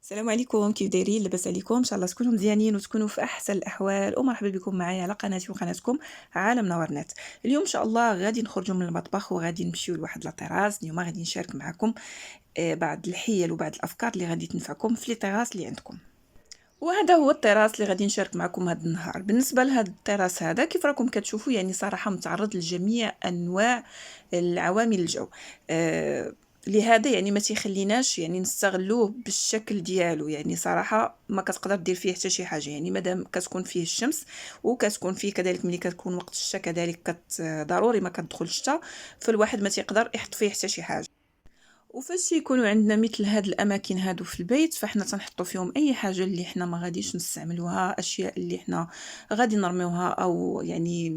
السلام عليكم، كيف دايرين؟ لاباس عليكم؟ ان شاء الله تكونوا مزيانين وتكونوا في احسن الاحوال، ومرحبا بكم معايا على قناتي وقناتكم عالم نورنات. اليوم ان شاء الله غادي نخرجوا من المطبخ وغادي نمشيو لواحد لاطيراس. اليوم غادي نشارك معكم بعض الحيل وبعض الافكار اللي غادي تنفعكم في لي طيراس اللي عندكم. وهذا هو الطراس اللي غادي نشارك معكم هذا النهار. بالنسبه لهذا الطراس هذا كيف راكم كتشوفوا يعني صراحه متعرض لجميع انواع العوامل الجو. لهذا يعني ما تيخليناش يعني نستغلوه بالشكل ديالو. يعني صراحه ما كتقدر دير فيه حتى شي حاجه، يعني مادام كتكون فيه الشمس وكتكون فيه كذلك ملي كتكون وقت الشتاء كذلك ضروري ما كتدخل الشتاء، فالواحد ما تيقدر يحط فيه حتى شي حاجه. وفاش يكونوا عندنا مثل هاد الاماكن هادو في البيت فاحنا تنحطوا فيهم اي حاجه اللي حنا ما غاديش نستعملوها، اشياء اللي حنا غادي نرميوها او يعني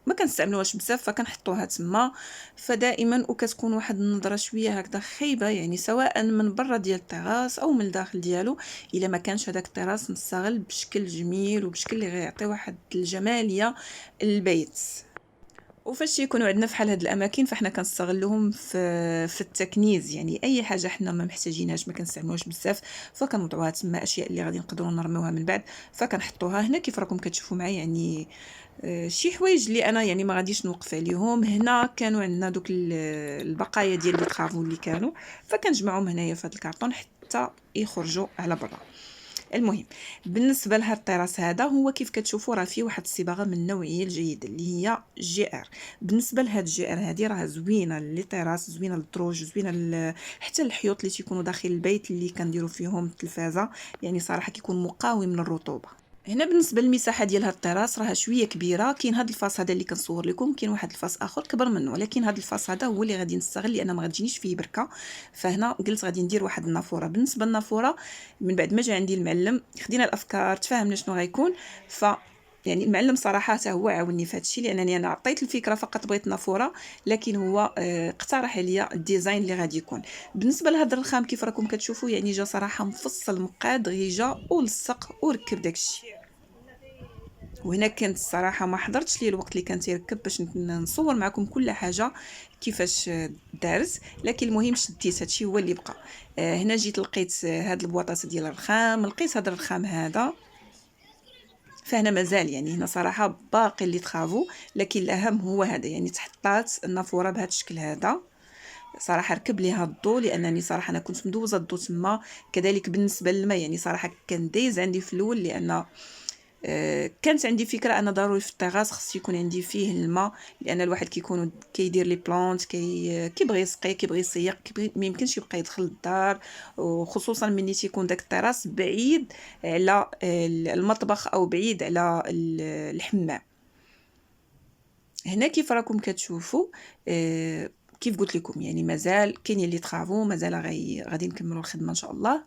ما كنستعملوهاش بزاف فكنحطوها تما. فدائما وكتكون واحد النظره شويه هكذا خايبه، يعني سواء من برا ديال الطراس او من الداخل ديالو، الا ما كانش هذاك الطراس مستغل بشكل جميل وبشكل اللي غيعطي واحد الجماليه للبيت. وفاش يكونوا عندنا فحال هاد الاماكن فاحنا كنستغلوهم في التكنيز، يعني اي حاجه حنا ما محتاجينهاش ما كنستعملوهاش بزاف فكنوضعوها تما، اشياء اللي غادي نقدروا نرميوها من بعد فكنحطوها هنا كيف راكم كتشوفوا معايا. يعني شي حوايج اللي انا يعني ما غاديش نوقف عليهم. هنا كانوا عندنا دوك البقايا ديال لي طرافو اللي كانوا، فكنجمعهم هنايا في هذا الكرتون حتى يخرجوا على برا. المهم بالنسبه لهاد الطراس هذا هو كيف كتشوفوا راه فيه واحد الصباغه من النوعيه الجيده اللي هي جي ار. بالنسبه لهاد جي ار هذه راه زوينه لي طراس، زوينه للدروج، زوينه حتى الحيوط اللي تيكونوا داخل البيت اللي كنديروا فيهم التلفازه، يعني صراحه كيكون مقاوم للرطوبه. هنا بالنسبه للمساحه ديال هاد الطراس راها شويه كبيره. كاين هاد الفاس هذا اللي كنصور لكم، كاين واحد الفاس اخر كبر منه، ولكن هاد الفاس هذا هو اللي غادي نستغل لان ما غتجينيش فيه بركه. فهنا قلت غادي ندير واحد النافوره. بالنسبه للنافوره من بعد ما جا عندي المعلم خدينا الافكار تفاهمنا شنو غيكون. ف يعني المعلم صراحه حتى هو عاوني في هذا الشيء، لانني انا عطيت الفكره فقط بغيت نافوره، لكن هو اقترح عليا الديزاين اللي غادي يكون. بالنسبه لهذا الرخام كيف راكم كتشوفوا يعني جا صراحه مفصل مقاد غير جا ولصق وركب داكشي. وهنا كانت الصراحه ما حضرتش لي الوقت اللي كان تيركب باش نصور معكم كل حاجه كيفاش دارت، لكن المهم شديت هادشي هو اللي بقى. هنا جيت لقيت هاد البواطات ديال الرخام، لقيت هذا الرخام هذا. فهنا مازال يعني هنا صراحه باقي اللي تخافوا، لكن الاهم هو هذا، يعني تحطات النافوره بهذا الشكل هذا. صراحه ركب ليها الضو لانني صراحه انا كنت مدوزه الضو تما. كذلك بالنسبه للماء يعني صراحه كان دايز عندي في الاول، لان كانت عندي فكره ان ضروري في الطراس خص يكون عندي فيه الماء، لان الواحد كيكون كيدير لي بلانت كيبغي يسقي كيبغي يسيق ما يمكنش يبقى يدخل الدار، وخصوصا ملي تيكون داك الطراس بعيد على المطبخ او بعيد على الحمام. هنا كيف راكم كتشوفوا كيف قلت لكم يعني مازال كاينين اللي تخافوا، مازال غادي نكملوا الخدمه ان شاء الله.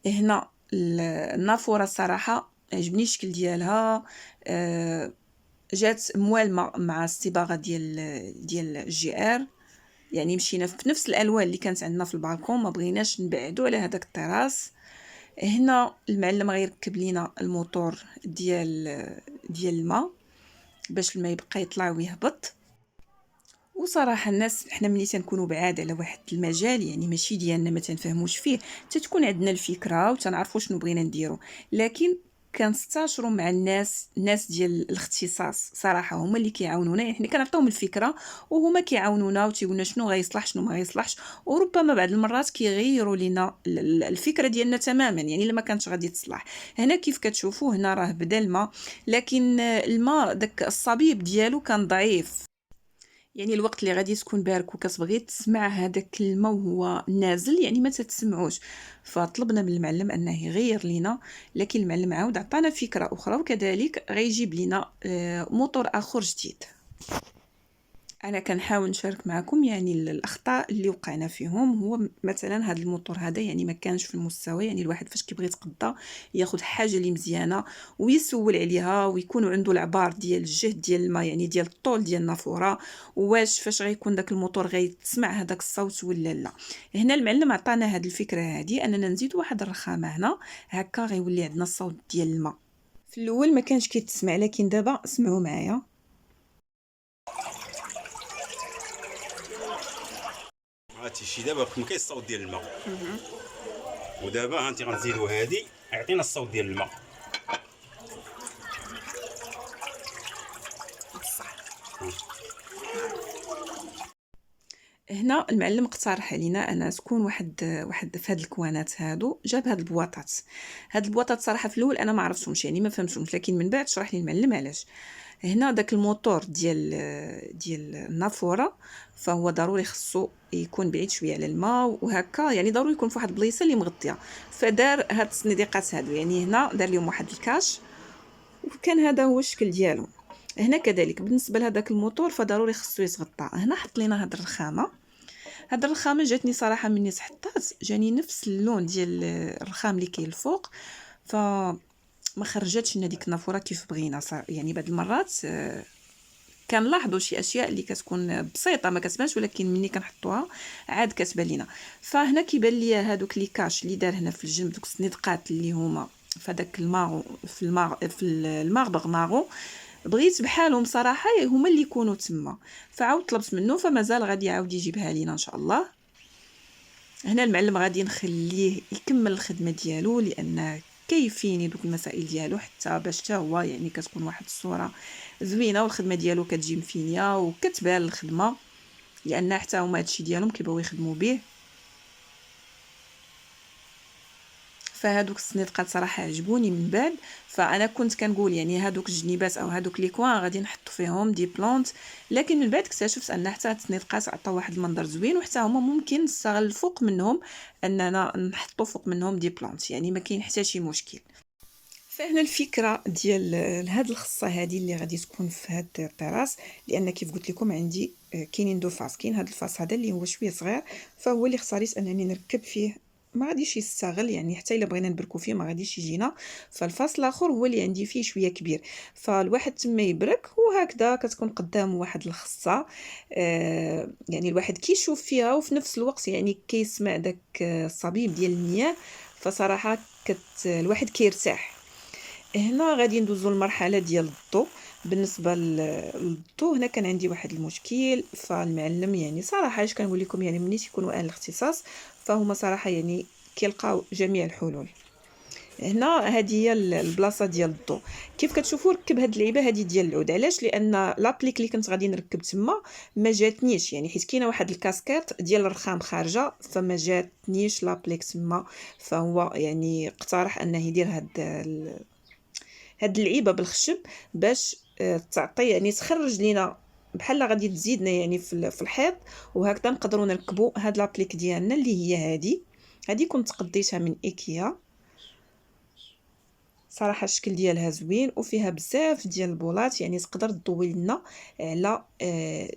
هنا النافوره الصراحه عجبني الشكل ديالها، جات موالمه مع الصباغه ديال الجي ار. يعني مشينا في نفس الالوان اللي كانت عندنا في البالكون، ما بغيناش نبعدوا على هذاك الطراس. هنا المعلم غيركب لينا الموتور ديال الماء باش الماء يبقى يطلع ويهبط. وصراحه الناس حنا ملي تنكونوا بعاد على واحد المجال يعني ماشي ديالنا ما تنفهموش فيه، تتكون عندنا الفكره وتنعرفوا شنو بغينا نديرو، لكن كنستاشروا مع الناس ديال الاختصاص صراحه هما اللي كيعاونونا. يعني حنا كنعطيوهم الفكره وهما كيعاونونا وتيقولنا شنو غيصلح شنو ما غيصلحش، وربما بعض المرات كيغيروا لينا الفكره ديالنا تماما يعني الا ما كانتش غادي تصلح. هنا كيف كتشوفوا هنا راه بدا الماء، لكن الماء داك الصبيب ديالو كان ضعيف. يعني الوقت اللي غادي تكون بارك وكتبغي تسمع هذاك الماء وهو نازل يعني ما تتسمعوش. فطلبنا من المعلم انه يغير لينا، لكن المعلم عاود عطانا فكره اخرى وكذلك غيجيب لينا موتور اخر جديد. انا كنحاول نشارك معكم يعني الاخطاء اللي وقعنا فيهم. هو مثلا هذا الموتور هذا يعني ما كانش في المستوى، يعني الواحد فاش كيبغي يتقضى ياخذ حاجه اللي مزيانه ويسول عليها ويكون عنده العبار ديال الجهد ديال الماء يعني ديال الطول ديال النافوره، واش فاش غيكون داك الموتور غيتسمع هذاك الصوت ولا لا. هنا المعلم عطانا هذه الفكره هذه اننا نزيد واحد الرخامه هنا هكا غيولي عندنا الصوت ديال الماء. في الاول ما كانش كيتسمع، لكن دابا اسمعوا معايا. عرفتي شي دابا كون كاين الصوت ديال الماء. ودابا ها انت غنزيدوا هادي يعطينا الصوت ديال الماء. بصح هنا المعلم اقترح علينا انا تكون واحد في هاد الكوانات هادو، جاب هاد البواطات. هاد البواطات صراحه في الاول انا ما عرفتهمش، يعني ما فهمتهمش، لكن من بعد شرح لي المعلم علاش. هنا داك الموتور ديال النافوره، فهو ضروري خصو يكون بعيد شويه على الماء وهكا، يعني ضروري يكون في واحد البليصه اللي مغطيه. فدار هاد الصنديقات هادو، يعني هنا دار لهم واحد الكاش، وكان هذا هو الشكل ديالو. هنا كذلك بالنسبه لهذاك الموتور فضروري خصو يتغطى. هنا حط لينا هاد الرخامه. هاد الرخامه جاتني صراحه مني سحطات جاني نفس اللون ديال الرخام اللي كاين الفوق، ف ما خرجتش لنا ديك النافوره كيف بغينا. يعني بعض المرات كنلاحظوا شي اشياء اللي كتكون بسيطه ما كتبانش، ولكن ملي كنحطوها عاد كتبان لينا. فهنا كيبان لي هادوك لي كاش اللي دار هنا في الجنب، دوك السندقات اللي هما فداك الماغو في المغبغ ماغو، بغيت بحالهم صراحه هما اللي يكونوا تما. فعاود طلبت منه، فمازال غادي يعاود يجيبها لينا ان شاء الله. هنا المعلم غادي نخليه يكمل الخدمه ديالو، لان كيفيني دوك المسائل ديالو حتى باش حتى هو يعني كتكون واحد الصوره زوينه، والخدمه ديالو كتجي مفينيه وكتبان الخدمه، لان حتى هما هادشي ديالهم كيبغيو يخدموا به. فهادوك السنيدقات صراحه عجبوني من بعد. فانا كنت كنقول يعني هادوك الجنيبات او هادوك لي كوان غادي نحط فيهم دي بلونت، لكن من بعد اكتشفت ان حتى هاد السنيدقات عطاو واحد المنظر زوين، وحتى هما ممكن نستغل فوق منهم اننا نحطوا فوق منهم دي بلونت، يعني ما كاين حتى شي مشكل. فهنا الفكره ديال هاد الخصه هذه اللي غادي تكون في هاد الطراس، لان كيف قلت لكم عندي كاينين دو فاس. كاين هاد الفاس هذا اللي هو شويه صغير، فهو اللي اختاريت انني نركب فيه، ما غاديش يستغل، يعني حتى الا بغينا نبركو فيه ما غاديش يجينا. فالفاس الاخر هو اللي عندي فيه شويه كبير، فالواحد تما يبرك وهكذا كتكون قدام واحد الخصه. يعني الواحد كيشوف فيها وفي نفس الوقت يعني كيسمع داك الصبيب ديال المياه، فصراحه الواحد كيرتاح. هنا غادي ندوزو المرحله ديال الضو. بالنسبه للضو هنا كان عندي واحد المشكل، فالمعلم يعني صراحه اش كنقول لكم، يعني ملي تيكونوا اهل الاختصاص فهما صراحه يعني كيلقاو جميع الحلول. هنا هذه هي البلاصه ديال الضو. كيف كتشوفوا ركب هاد اللعيبه هذه ديال العود. علاش؟ لان لابليك اللي كنت غادي نركب تما ما جاتنيش، يعني حيت كاينه واحد الكاسكيط ديال الرخام خارجه، فما جاتنيش لابليك تما. فهو يعني اقترح انه يدير هاد اللعيبه بالخشب باش تعطي يعني تخرج لينا بحال غادي تزيدنا يعني في الحيط، وهكذا نقدروا نركبوا هاد لابليك ديالنا اللي هي هذه كنت قديتها من ايكيا. صراحه الشكل ديالها زوين وفيها بزاف ديال البولات، يعني تقدر تضوي لنا على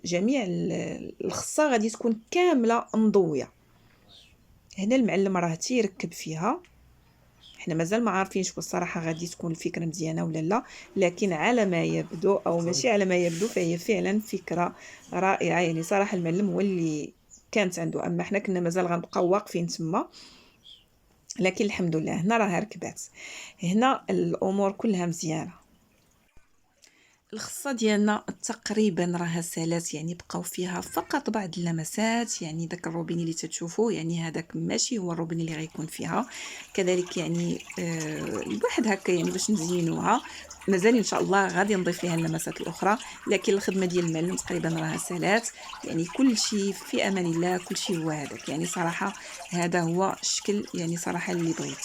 جميع الخصه غادي تكون كامله مضويه. هنا المعلم راه تيركب فيها، حنا مازال ما عارفينش والصراحه غادي تكون الفكره مزيانه ولا لا، لكن على ما يبدو او ماشي على ما يبدو فهي فعلا فكره رائعه. يعني صراحه المعلم هو اللي كانت عنده، اما حنا كنا مازال غنبقاو واقفين تما، لكن الحمد لله هنا راه ركبات. هنا الامور كلها مزيانه. الخصة ديالنا تقريبا راها سالات، يعني بقاو فيها فقط بعض اللمسات. يعني داك الروبيني اللي تتشوفوا يعني هذاك ماشي هو الروبيني اللي غيكون فيها. كذلك يعني الواحد هكا يعني باش نزينوها مازال ان شاء الله غادي نضيف ليها اللمسات الاخرى، لكن الخدمه ديال المعلم تقريبا راها سالات. يعني كل شيء في امان الله، كل شيء هو هذاك. يعني صراحه هذا هو الشكل يعني صراحه اللي بغيت.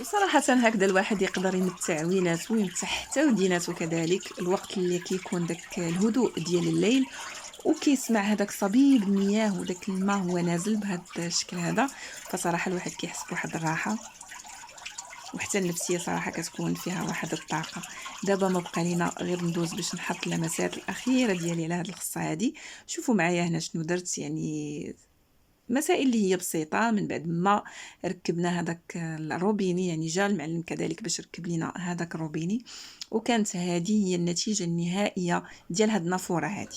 وصراحة هكذا الواحد يقدر يمتع ويناتو ويمتع حتى وديناتو كذلك، الوقت اللي كيكون داك الهدوء ديال الليل وكيسمع هذاك صبيب المياه وداك الماء هو نازل بهذا الشكل هذا، فصراحة الواحد كيحس بواحد الراحة، وحتى النفسيه صراحه كتكون فيها واحد الطاقه. دابا ما بقى لينا غير ندوز باش نحط اللمسات الاخيره ديالي على هذه الخصه هذه. شوفوا معايا هنا شنو درت، يعني مسائل اللي هي بسيطه. من بعد ما ركبنا هذاك الروبيني، يعني جا المعلم كذلك باش ركب لنا هذاك الروبيني، وكانت هذه هي النتيجه النهائيه ديال هاد النافوره هذه.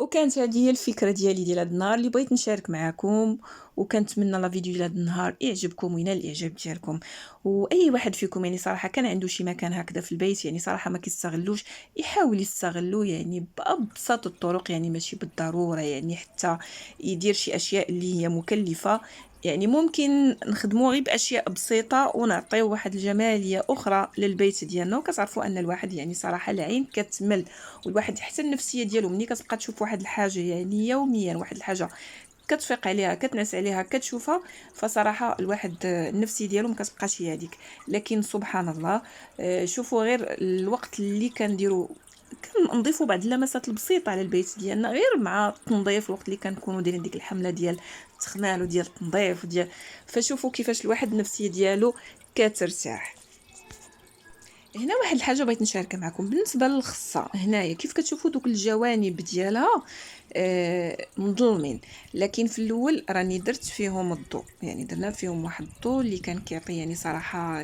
وكانت هذه هي الفكره ديالي ديال هذا النهار اللي بغيت نشارك معكم، وكنتمنى لا فيديو ديال هذا النهار يعجبكم وينال الاعجاب ديالكم. واي واحد فيكم يعني صراحه كان عنده شي مكان هكذا في البيت يعني صراحه ما كيستغلوش، يحاول يستغلو يعني بابسط الطرق، يعني ماشي بالضروره يعني حتى يدير شي اشياء اللي هي مكلفه. يعني ممكن نخدموا غير باشياء بسيطه ونعطيو واحد الجماليه اخرى للبيت ديالنا. وكتعرفوا ان الواحد يعني صراحه العين كتمل، والواحد حتى النفسيه ديالو ملي كتبقى تشوف واحد الحاجه يعني يوميا، واحد الحاجه كتفيق عليها كتنعس عليها كتشوفها، فصراحه الواحد النفسيه ديالو ما كتبقاش هي هذيك. لكن سبحان الله، شوفوا غير الوقت اللي كنديروا، كنضيفوا بعض اللمسات البسيطه على البيت ديالنا غير مع التنظيف، الوقت اللي كنكونوا دايرين ديك الحمله ديال التخمال وديال التنظيف وديال، فشوفوا كيفاش الواحد النفسيه ديالو كترتاح. هنا واحد الحاجه بغيت نشاركها معكم بالنسبه للخصه. هنايا كيف كتشوفوا دوك الجوانب ديالها مظلمين، لكن في الاول راني درت فيهم الضوء، يعني درنا فيهم واحد الضوء اللي كان كيعطي يعني صراحه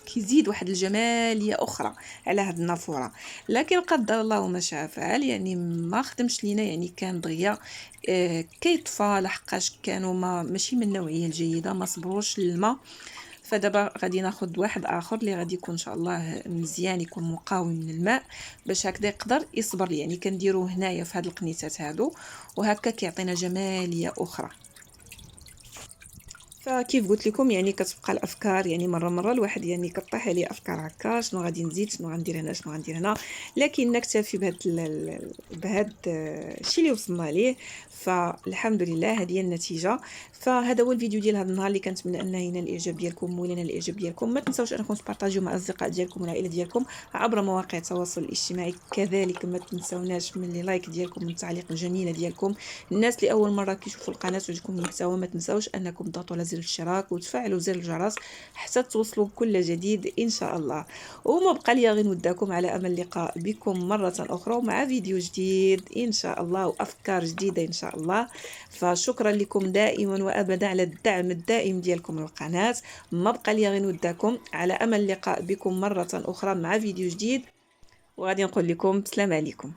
كيزيد واحد الجماليه اخرى على هاد النافوره. لكن قدر الله ما شاء فعل، يعني ما خدمش لينا، يعني كان دغيا كيطفى لحقاش كانوا ما ماشي من النوعيه الجيده، ما صبروش للماء. فدابا غادي ناخذ واحد اخر اللي غادي يكون ان شاء الله مزيان، يكون مقاوم من الماء باش هكذا يقدر يصبر لي. يعني كنديروه هنايا في هاد القنيتات هادو، وهكا كيعطينا جماليه اخرى. فكيف قلت لكم يعني كتبقى الافكار، يعني مره الواحد يعني كطيح عليه افكار هكا، شنو غادي نزيد، شنو غندير هنا، شنو غندير هنا. لكن نكتفي بهاد الشيء اللي وصلنا ليه. فالحمد لله هذه هي النتيجه. فهذا هو الفيديو ديال هذا النهار اللي كنتمنى انه ينال الاعجاب ديالكم وينال الاعجاب ديالكم. ما تنساوش انكم تبارطاجيو مع الاصدقاء ديالكم والعائله ديالكم عبر مواقع التواصل الاجتماعي. كذلك ما تنساوناش من لي لايك ديالكم، من التعليق الجميله ديالكم. الناس اللي اول مره كيشوفوا القناه ويعجبكم المحتوى ما تنساوش انكم تضغطوا على زر الاشتراك وتفعلوا زر الجرس حتى توصلوا بكل جديد ان شاء الله. وما بقى لي غير نودعكم على امل اللقاء بكم مره اخرى مع فيديو جديد ان شاء الله وافكار جديده ان شاء الله. فشكرا لكم دائما وابدا على الدعم الدائم ديالكم للقناه. ما بقى لي غير نودعكم على امل اللقاء بكم مره اخرى مع فيديو جديد، وغادي نقول لكم السلام عليكم.